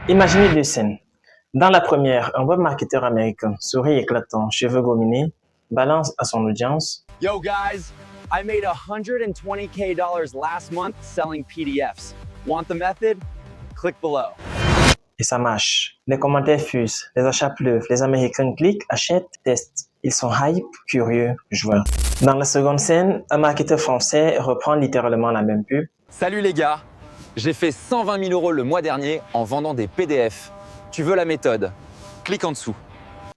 Imaginez deux scènes. Dans la première, un webmarketeur américain, sourire éclatant, cheveux gominés, balance à son audience. Yo guys, I made $120K last month selling PDFs. Want the method? Click below. Et ça marche. Les commentaires fusent, les achats pleuvent, les Américains cliquent, achètent, testent. Ils sont hype, curieux, joueurs. Dans la seconde scène, un marketeur français reprend littéralement la même pub. Salut les gars, j'ai fait 120 000 euros le mois dernier en vendant des PDF. Tu veux la méthode? Clique en dessous.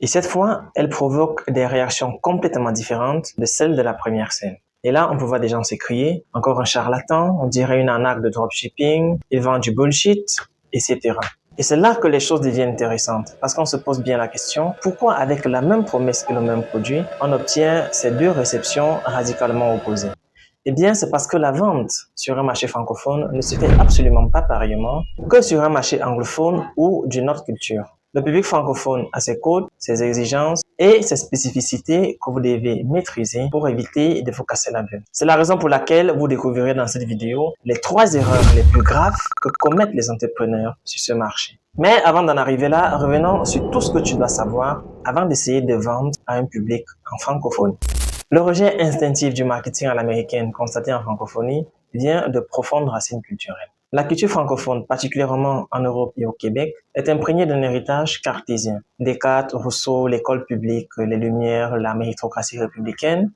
Et cette fois, elle provoque des réactions complètement différentes de celles de la première scène. Et là, on peut voir des gens s'écrier, encore un charlatan, on dirait une arnaque de dropshipping, il vend du bullshit, etc. Et c'est là que les choses deviennent intéressantes, parce qu'on se pose bien la question, pourquoi avec la même promesse et le même produit, on obtient ces deux réceptions radicalement opposées? Eh bien, c'est parce que la vente sur un marché francophone ne se fait absolument pas pareillement que sur un marché anglophone ou d'une autre culture. Le public francophone a ses codes, ses exigences et ses spécificités que vous devez maîtriser pour éviter de vous casser la gueule. C'est la raison pour laquelle vous découvrirez dans cette vidéo les 3 erreurs les plus graves que commettent les entrepreneurs sur ce marché. Mais avant d'en arriver là, revenons sur tout ce que tu dois savoir avant d'essayer de vendre à un public en francophonie. Le rejet instinctif du marketing à l'américaine constaté en francophonie vient de profondes racines culturelles. La culture francophone, particulièrement en Europe et au Québec, est imprégnée d'un héritage cartésien. Descartes, Rousseau, l'école publique, les Lumières, la méritocratie républicaine,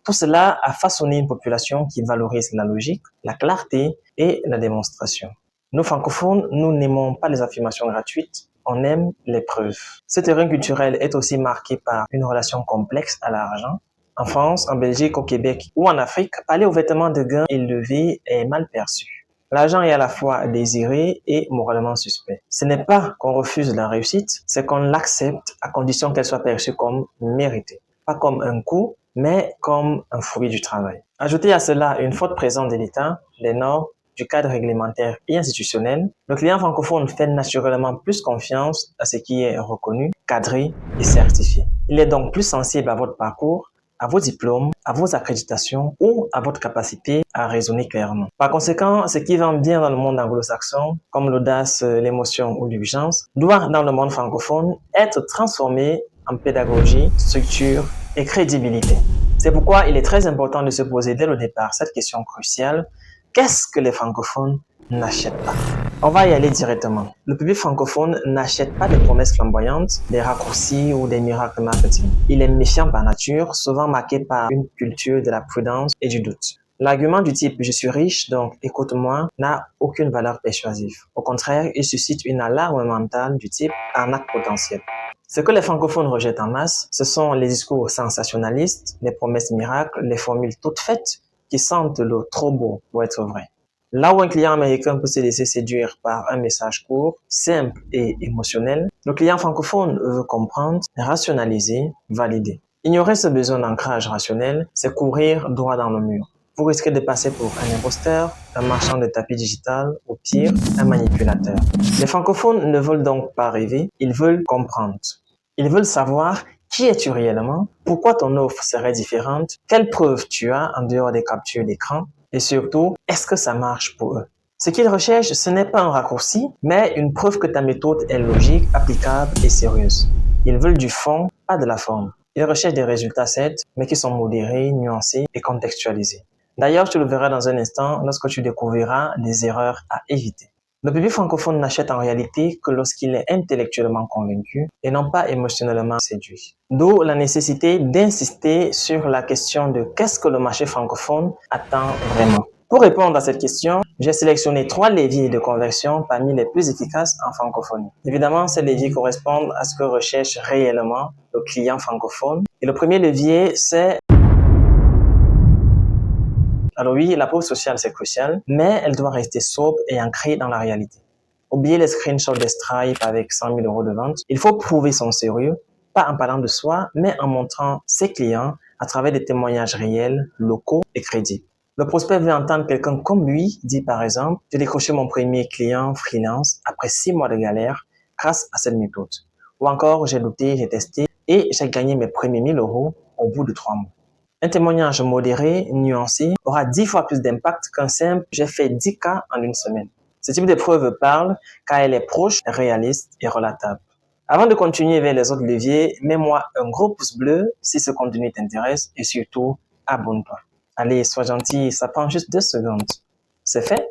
tout cela a façonné une population qui valorise la logique, la clarté et la démonstration. Nous francophones, nous n'aimons pas les affirmations gratuites, on aime les preuves. Ce terrain culturel est aussi marqué par une relation complexe à l'argent. En France, en Belgique, au Québec ou en Afrique, parler aux vêtements de gain élevés est mal perçu. L'argent est à la fois désiré et moralement suspect. Ce n'est pas qu'on refuse la réussite, c'est qu'on l'accepte à condition qu'elle soit perçue comme méritée. Pas comme un coût, mais comme un fruit du travail. Ajoutez à cela une forte présence de l'État, des normes, du cadre réglementaire et institutionnel, le client francophone fait naturellement plus confiance à ce qui est reconnu, cadré et certifié. Il est donc plus sensible à votre parcours, à vos diplômes, à vos accréditations ou à votre capacité à raisonner clairement. Par conséquent, ce qui va bien dans le monde anglo-saxon, comme l'audace, l'émotion ou l'urgence, doit dans le monde francophone être transformé en pédagogie, structure et crédibilité. C'est pourquoi il est très important de se poser dès le départ cette question cruciale: qu'est-ce que les francophones n'achètent pas? On va y aller directement. Le public francophone n'achète pas des promesses flamboyantes, des raccourcis ou des miracles marketing. Il est méfiant par nature, souvent marqué par une culture de la prudence et du doute. L'argument du type « je suis riche, donc écoute-moi » n'a aucune valeur persuasive. Au contraire, il suscite une alarme mentale du type « arnaque potentielle ». Ce que les francophones rejettent en masse, ce sont les discours sensationnalistes, les promesses miracles, les formules toutes faites qui sentent le trop beau pour être vrai. Là où un client américain peut se laisser séduire par un message court, simple et émotionnel, le client francophone veut comprendre, rationaliser, valider. Ignorer ce besoin d'ancrage rationnel, c'est courir droit dans le mur. Vous risquez de passer pour un imposteur, un marchand de tapis digital, ou pire, un manipulateur. Les francophones ne veulent donc pas rêver, ils veulent comprendre. Ils veulent savoir qui es-tu réellement, pourquoi ton offre serait différente, quelles preuves tu as en dehors des captures d'écran, et surtout, est-ce que ça marche pour eux? Ce qu'ils recherchent, ce n'est pas un raccourci, mais une preuve que ta méthode est logique, applicable et sérieuse. Ils veulent du fond, pas de la forme. Ils recherchent des résultats certes, mais qui sont modérés, nuancés et contextualisés. D'ailleurs, tu le verras dans un instant lorsque tu découvriras des erreurs à éviter. Le public francophone n'achète en réalité que lorsqu'il est intellectuellement convaincu et non pas émotionnellement séduit. D'où la nécessité d'insister sur la question de qu'est-ce que le marché francophone attend vraiment. Pour répondre à cette question, j'ai sélectionné 3 leviers de conversion parmi les plus efficaces en francophonie. Évidemment, ces leviers correspondent à ce que recherche réellement le client francophone. Et le premier levier, c'est... Alors oui, la preuve sociale, c'est crucial, mais elle doit rester sobre et ancrée dans la réalité. Oubliez les screenshots des Stripe avec 100 000 euros de vente. Il faut prouver son sérieux, pas en parlant de soi, mais en montrant ses clients à travers des témoignages réels, locaux et crédibles. Le prospect veut entendre quelqu'un comme lui dire par exemple « J'ai décroché mon premier client freelance après 6 mois de galère grâce à cette méthode. » Ou encore « J'ai douté, j'ai testé et j'ai gagné mes premiers 1000 euros au bout de 3 mois. » Un témoignage modéré, nuancé, aura 10 fois plus d'impact qu'un simple « j'ai fait 10 cas en une semaine ». Ce type de preuve parle car elle est proche, réaliste et relatable. Avant de continuer vers les autres leviers, mets-moi un gros pouce bleu si ce contenu t'intéresse et surtout, abonne-toi. Allez, sois gentil, ça prend juste 2 secondes. C'est fait?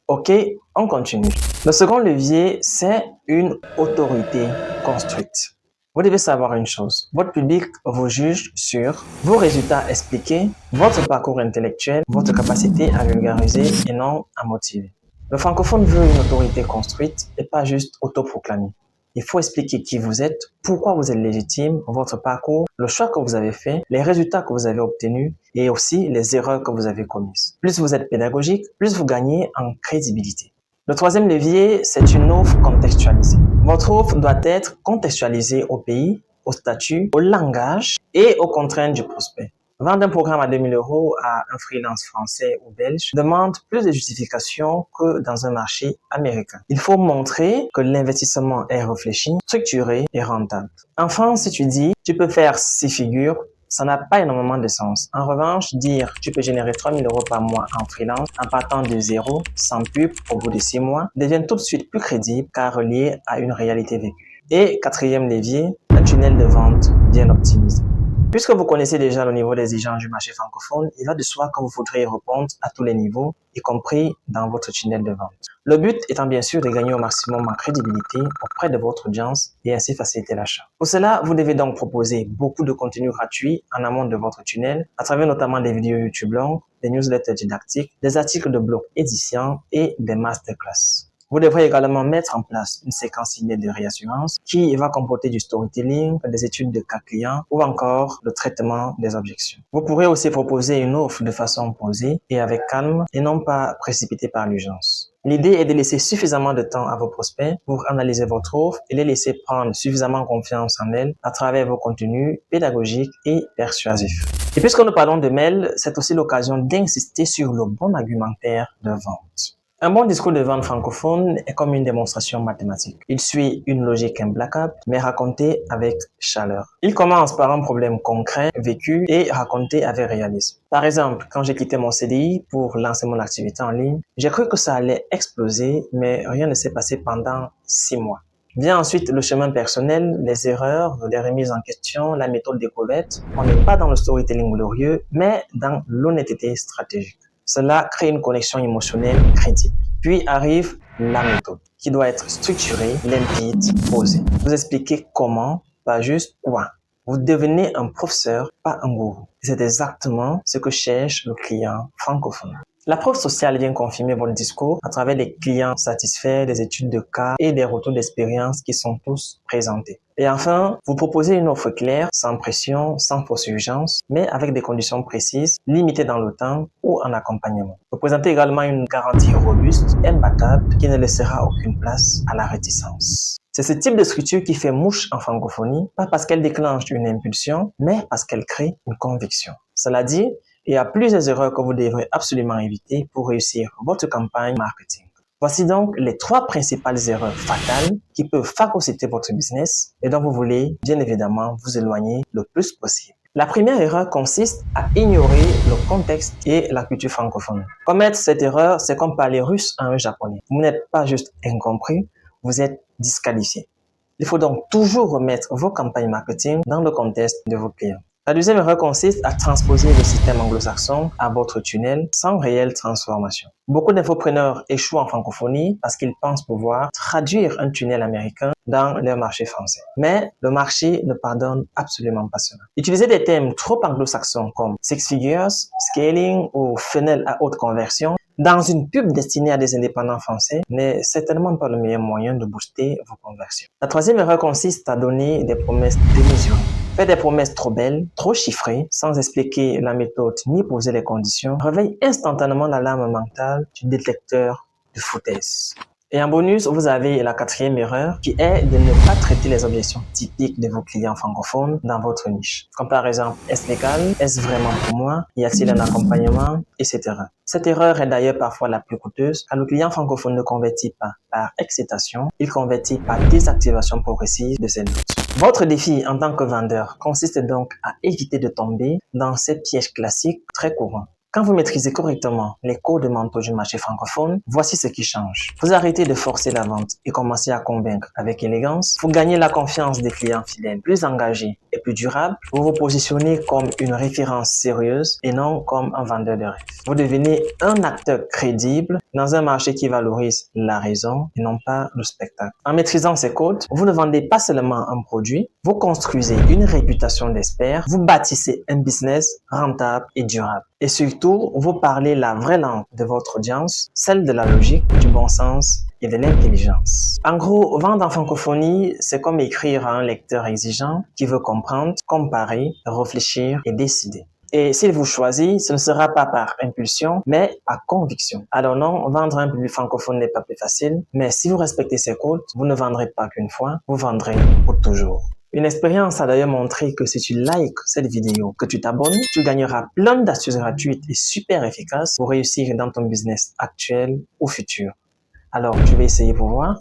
Ok, on continue. Le second levier, c'est une autorité construite. Vous devez savoir une chose, votre public vous juge sur vos résultats expliqués, votre parcours intellectuel, votre capacité à vulgariser et non à motiver. Le francophone veut une autorité construite et pas juste autoproclamée. Il faut expliquer qui vous êtes, pourquoi vous êtes légitime, votre parcours, le choix que vous avez fait, les résultats que vous avez obtenus et aussi les erreurs que vous avez commises. Plus vous êtes pédagogique, plus vous gagnez en crédibilité. Le troisième levier, c'est une offre contextualisée. Votre offre doit être contextualisée au pays, au statut, au langage et aux contraintes du prospect. Vendre un programme à 2000 € à un freelance français ou belge demande plus de justification que dans un marché américain. Il faut montrer que l'investissement est réfléchi, structuré et rentable. Enfin, si tu dis « tu peux faire 6 figures », ça n'a pas énormément de sens. En revanche, dire « tu peux générer 3000 € par mois en freelance en partant de zéro, sans pub, au bout de 6 mois » devient tout de suite plus crédible car relié à une réalité vécue. Et quatrième levier, un tunnel de vente bien optimisé. Puisque vous connaissez déjà le niveau d'exigence du marché francophone, il va de soi que vous voudrez répondre à tous les niveaux, y compris dans votre tunnel de vente. Le but étant bien sûr de gagner au maximum en crédibilité auprès de votre audience et ainsi faciliter l'achat. Pour cela, vous devez donc proposer beaucoup de contenu gratuit en amont de votre tunnel, à travers notamment des vidéos YouTube longues, des newsletters didactiques, des articles de blog édifiants et des masterclass. Vous devrez également mettre en place une séquence email de réassurance qui va comporter du storytelling, des études de cas clients ou encore le traitement des objections. Vous pourrez aussi proposer une offre de façon posée et avec calme et non pas précipitée par l'urgence. L'idée est de laisser suffisamment de temps à vos prospects pour analyser votre offre et les laisser prendre suffisamment confiance en elle à travers vos contenus pédagogiques et persuasifs. Et puisque nous parlons de mail, c'est aussi l'occasion d'insister sur le bon argumentaire de vente. Un bon discours de vente francophone est comme une démonstration mathématique. Il suit une logique implacable, mais raconté avec chaleur. Il commence par un problème concret, vécu et raconté avec réalisme. Par exemple, quand j'ai quitté mon CDI pour lancer mon activité en ligne, j'ai cru que ça allait exploser, mais rien ne s'est passé pendant 6 mois. Vient ensuite le chemin personnel, les erreurs, les remises en question, la méthode découverte. On n'est pas dans le storytelling glorieux, mais dans l'honnêteté stratégique. Cela crée une connexion émotionnelle crédible. Puis arrive la méthode, qui doit être structurée, limpide, posée. Vous expliquez comment, pas juste quoi. Vous devenez un professeur, pas un gourou. C'est exactement ce que cherche le client francophone. La preuve sociale vient confirmer votre discours à travers les clients satisfaits, des études de cas et des retours d'expérience qui sont tous présentés. Et enfin, vous proposez une offre claire, sans pression, sans fausse urgence, mais avec des conditions précises, limitées dans le temps ou en accompagnement. Vous présentez également une garantie robuste, imbattable, qui ne laissera aucune place à la réticence. C'est ce type de structure qui fait mouche en francophonie, pas parce qu'elle déclenche une impulsion, mais parce qu'elle crée une conviction. Cela dit, il y a plusieurs erreurs que vous devrez absolument éviter pour réussir votre campagne marketing. Voici donc les 3 principales erreurs fatales qui peuvent phagocyter votre business et dont vous voulez bien évidemment vous éloigner le plus possible. La première erreur consiste à ignorer le contexte et la culture francophone. Commettre cette erreur, c'est comme parler russe à un japonais. Vous n'êtes pas juste incompris, vous êtes disqualifié. Il faut donc toujours remettre vos campagnes marketing dans le contexte de vos clients. La deuxième erreur consiste à transposer le système anglo-saxon à votre tunnel sans réelle transformation. Beaucoup d'infopreneurs échouent en francophonie parce qu'ils pensent pouvoir traduire un tunnel américain dans leur marché français. Mais le marché ne pardonne absolument pas cela. Utiliser des termes trop anglo-saxons comme six figures, scaling ou funnel à haute conversion dans une pub destinée à des indépendants français n'est certainement pas le meilleur moyen de booster vos conversions. La troisième erreur consiste à donner des promesses démesurées. Faire des promesses trop belles, trop chiffrées, sans expliquer la méthode ni poser les conditions, réveille instantanément l'alarme mentale du détecteur de foutaise. Et en bonus, vous avez la 4e erreur qui est de ne pas traiter les objections typiques de vos clients francophones dans votre niche. Comme par exemple, est-ce légal? Est-ce vraiment pour moi? Y a-t-il un accompagnement? Etc. Cette erreur est d'ailleurs parfois la plus coûteuse car le client francophone ne convertit pas par excitation, il convertit par désactivation progressive de ses doutes. Votre défi en tant que vendeur consiste donc à éviter de tomber dans ces pièges classiques très courants. Quand vous maîtrisez correctement les codes mentaux du marché francophone, voici ce qui change. Vous arrêtez de forcer la vente et commencez à convaincre avec élégance. Vous gagnez la confiance des clients fidèles, plus engagés et plus durables. Vous vous positionnez comme une référence sérieuse et non comme un vendeur de rêve. Vous devenez un acteur crédible dans un marché qui valorise la raison et non pas le spectacle. En maîtrisant ces codes, vous ne vendez pas seulement un produit, vous construisez une réputation d'expert, vous bâtissez un business rentable et durable. Et surtout, vous parlez la vraie langue de votre audience, celle de la logique, du bon sens et de l'intelligence. En gros, vendre en francophonie, c'est comme écrire à un lecteur exigeant qui veut comprendre, comparer, réfléchir et décider. Et s'il vous choisit, ce ne sera pas par impulsion, mais par conviction. Alors non, vendre un public francophone n'est pas plus facile, mais si vous respectez ces codes, vous ne vendrez pas qu'une fois, vous vendrez pour toujours. Une expérience a d'ailleurs montré que si tu likes cette vidéo, que tu t'abonnes, tu gagneras plein d'astuces gratuites et super efficaces pour réussir dans ton business actuel ou futur. Alors, je vais essayer pour voir.